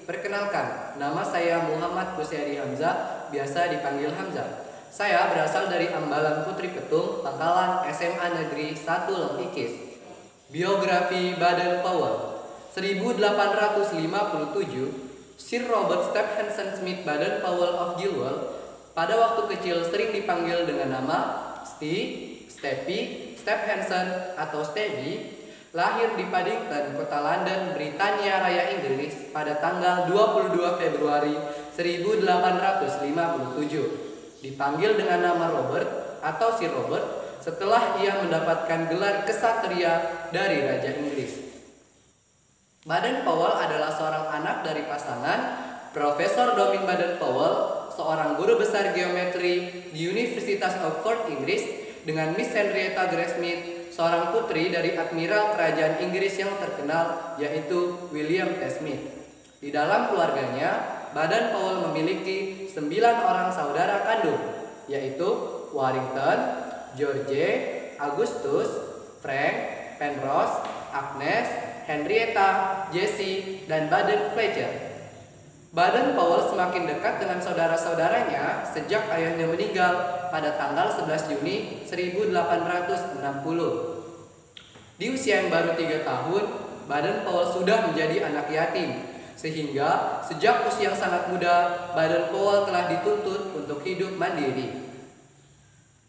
Perkenalkan, nama saya Muhammad Kusyari Hamzah, biasa dipanggil Hamzah. Saya berasal dari Ambalan Putri Petung, Pangkalan SMA Negeri 1 Lempikis. Biografi Baden-Powell. 1857, Sir Robert Stephenson Smith Baden-Powell of Gilwell pada waktu kecil sering dipanggil dengan nama Stevie, Stephenson atau Stevie, lahir di Paddington, kota London, Britania Raya Inggris pada tanggal 22 Februari 1857. Dipanggil dengan nama Robert atau Sir Robert setelah ia mendapatkan gelar kesatria dari Raja Inggris. Baden-Powell adalah seorang anak dari pasangan Profesor Dominic Baden-Powell, seorang guru besar geometri di Universitas Oxford, Inggris, dengan Miss Henrietta Grace Smith, seorang putri dari Admiral Kerajaan Inggris yang terkenal, yaitu William T. Smith. Di dalam keluarganya, Baden-Powell memiliki 9 orang saudara kandung, yaitu Warrington, George, Augustus, Frank, Penrose, Agnes, Henrietta, Jessie, dan Baden-Fletcher. Baden-Powell semakin dekat dengan saudara-saudaranya sejak ayahnya meninggal pada tanggal 11 Juni 1860. Di usia yang baru 3 tahun, Baden-Powell sudah menjadi anak yatim, sehingga sejak usia yang sangat muda, Baden-Powell telah dituntut untuk hidup mandiri.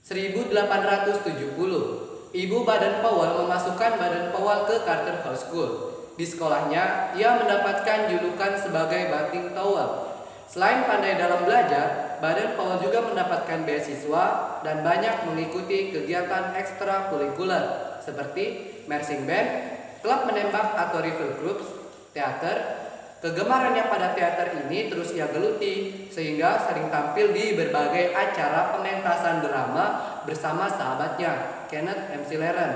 1870, Ibu Baden-Powell memasukkan Baden-Powell ke Carter House School. Di sekolahnya, ia mendapatkan julukan sebagai Banting Towel. Selain pandai dalam belajar, Baden-Powell juga mendapatkan beasiswa dan banyak mengikuti kegiatan ekstrakurikuler seperti marching band, klub menembak atau rifle corps, teater. Kegemarannya pada teater ini terus ia geluti sehingga sering tampil di berbagai acara pementasan drama bersama sahabatnya Kenneth McLaren.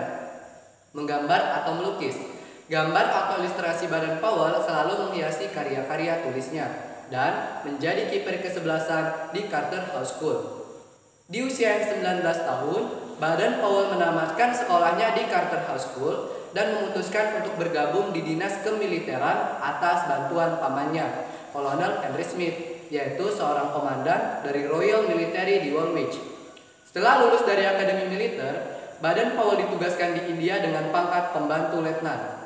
Menggambar atau melukis. Gambar atau ilustrasi Baden-Powell selalu menghiasi karya-karya tulisnya dan menjadi kiper kesebelasan di Carter House School. Di usia yang 19 tahun, Baden-Powell menamatkan sekolahnya di Carter House School dan memutuskan untuk bergabung di dinas kemiliteran atas bantuan pamannya, Kolonel Henry Smith, yaitu seorang komandan dari Royal Military di Woolwich. Setelah lulus dari Akademi Militer, Baden-Powell ditugaskan di India dengan pangkat pembantu letnan.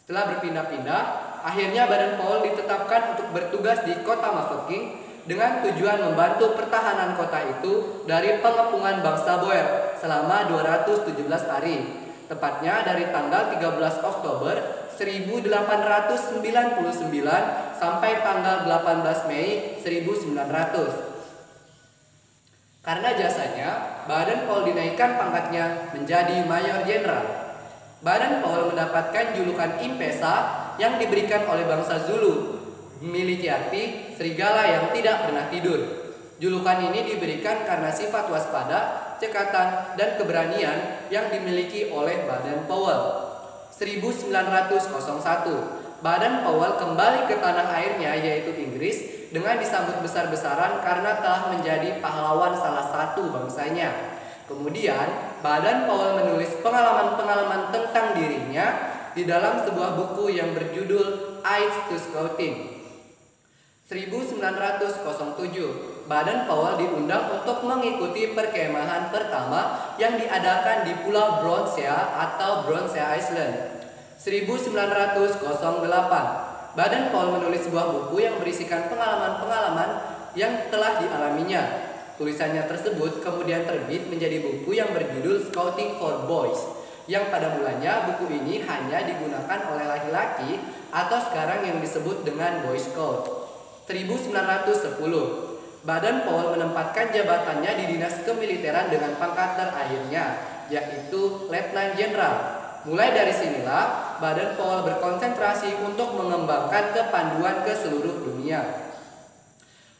Setelah berpindah-pindah, akhirnya Baden-Powell ditetapkan untuk bertugas di kota Mafeking dengan tujuan membantu pertahanan kota itu dari pengepungan bangsa Boer selama 217 hari, tepatnya dari tanggal 13 Oktober 1899 sampai tanggal 18 Mei 1900. Karena jasanya, Baden-Powell dinaikkan pangkatnya menjadi Mayor Jenderal. Baden-Powell mendapatkan julukan Impesa yang diberikan oleh bangsa Zulu, memiliki arti serigala yang tidak pernah tidur. Julukan ini diberikan karena sifat waspada, cekatan, dan keberanian yang dimiliki oleh Baden-Powell. 1901, Baden-Powell kembali ke tanah airnya yaitu Inggris dengan disambut besar-besaran karena telah menjadi pahlawan salah satu bangsanya. Kemudian, Baden-Powell menulis pengalaman-pengalaman tentang dirinya di dalam sebuah buku yang berjudul Aids to Scouting. 1907, Baden-Powell diundang untuk mengikuti perkemahan pertama yang diadakan di Pulau Bronsea atau Bronsea Island. 1908, Baden-Powell menulis sebuah buku yang berisikan pengalaman-pengalaman yang telah dialaminya. Tulisannya tersebut kemudian terbit menjadi buku yang berjudul Scouting for Boys, yang pada mulanya buku ini hanya digunakan oleh laki-laki atau sekarang yang disebut dengan Boy Scout. 1910, Baden-Powell menempatkan jabatannya di dinas kemiliteran dengan pangkat terakhirnya, yaitu Letnan Jenderal. Mulai dari sinilah Baden-Powell berkonsentrasi untuk mengembangkan kepanduan ke seluruh dunia.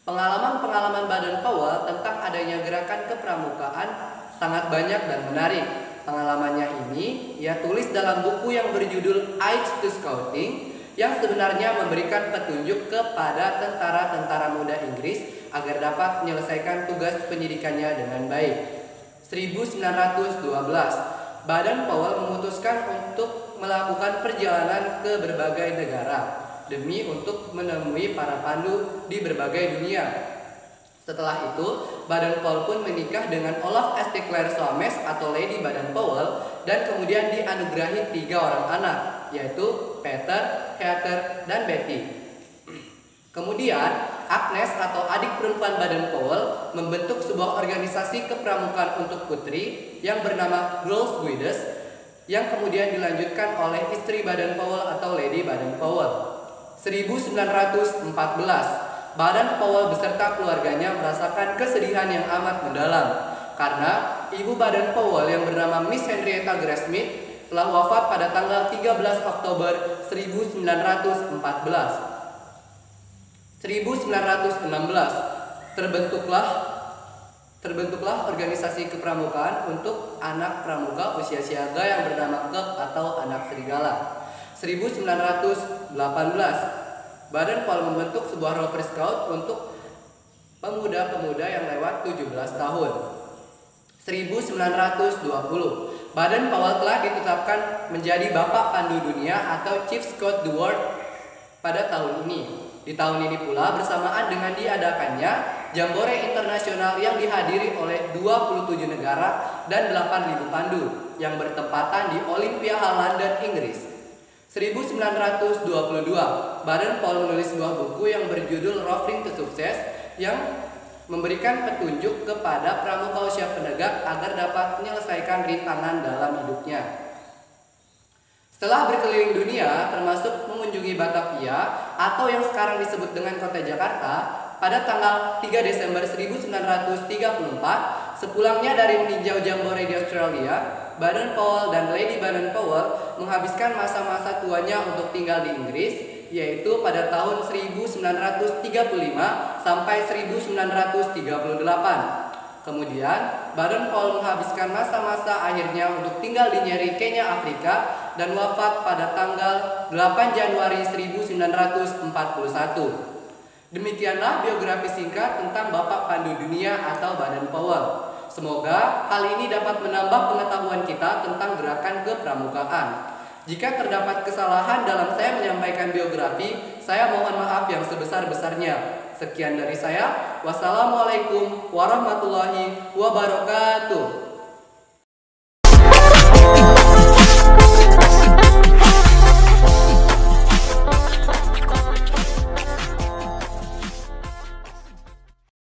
Pengalaman-pengalaman Baden-Powell tentang adanya gerakan kepramukaan sangat banyak dan menarik. Pengalamannya ini ia tulis dalam buku yang berjudul Aids to Scouting, yang sebenarnya memberikan petunjuk kepada tentara-tentara muda Inggris agar dapat menyelesaikan tugas penyidikannya dengan baik. 1912, Baden-Powell memutuskan untuk melakukan perjalanan ke berbagai negara. demi untuk menemui para pandu di berbagai dunia. Setelah itu, Baden-Powell pun menikah dengan Olaf St. Clair Soames atau Lady Baden-Powell dan kemudian dianugerahi 3 orang anak, yaitu Peter, Heather, dan Betty. Kemudian, Agnes atau adik perempuan Baden-Powell membentuk sebuah organisasi kepramukaan untuk putri yang bernama Girls Guides yang kemudian dilanjutkan oleh istri Baden-Powell atau Lady Baden-Powell. 1914, Baden-Powell beserta keluarganya merasakan kesedihan yang amat mendalam karena ibu Baden-Powell yang bernama Miss Henrietta Grace Smith telah wafat pada tanggal 13 Oktober 1914. 1916 terbentuklah organisasi kepramukaan untuk anak pramuka usia siaga yang bernama Club atau Anak Serigala. 1918 Baden-Powell membentuk sebuah Rover Scout untuk pemuda-pemuda yang lewat 17 tahun. 1920 Baden-Powell telah ditetapkan menjadi Bapak Pandu Dunia atau Chief Scout the World pada tahun ini. Di tahun ini pula bersamaan dengan diadakannya Jambore Internasional yang dihadiri oleh 27 negara dan 8.000 pandu yang bertempatan di Olympia Hall London, Inggris. 1922, Baden-Powell menulis sebuah buku yang berjudul Roving to Success yang memberikan petunjuk kepada pramuka usia penegak agar dapat menyelesaikan rintangan dalam hidupnya. Setelah berkeliling dunia, termasuk mengunjungi Batavia atau yang sekarang disebut dengan Kota Jakarta, pada tanggal 3 Desember 1934, sepulangnya dari meninjau Jambore di Australia, Baden-Powell dan Lady Baden-Powell menghabiskan masa-masa tuanya untuk tinggal di Inggris, yaitu pada tahun 1935 sampai 1938. Kemudian, Baden-Powell menghabiskan masa-masa akhirnya untuk tinggal di Nyeri, Kenya, Afrika dan wafat pada tanggal 8 Januari 1941. Demikianlah biografi singkat tentang Bapak Pandu Dunia atau Baden-Powell. Semoga hal ini dapat menambah pengetahuan kita tentang gerakan kepramukaan. Jika terdapat kesalahan dalam saya menyampaikan biografi, saya mohon maaf yang sebesar-besarnya. Sekian dari saya. Wassalamualaikum warahmatullahi wabarakatuh.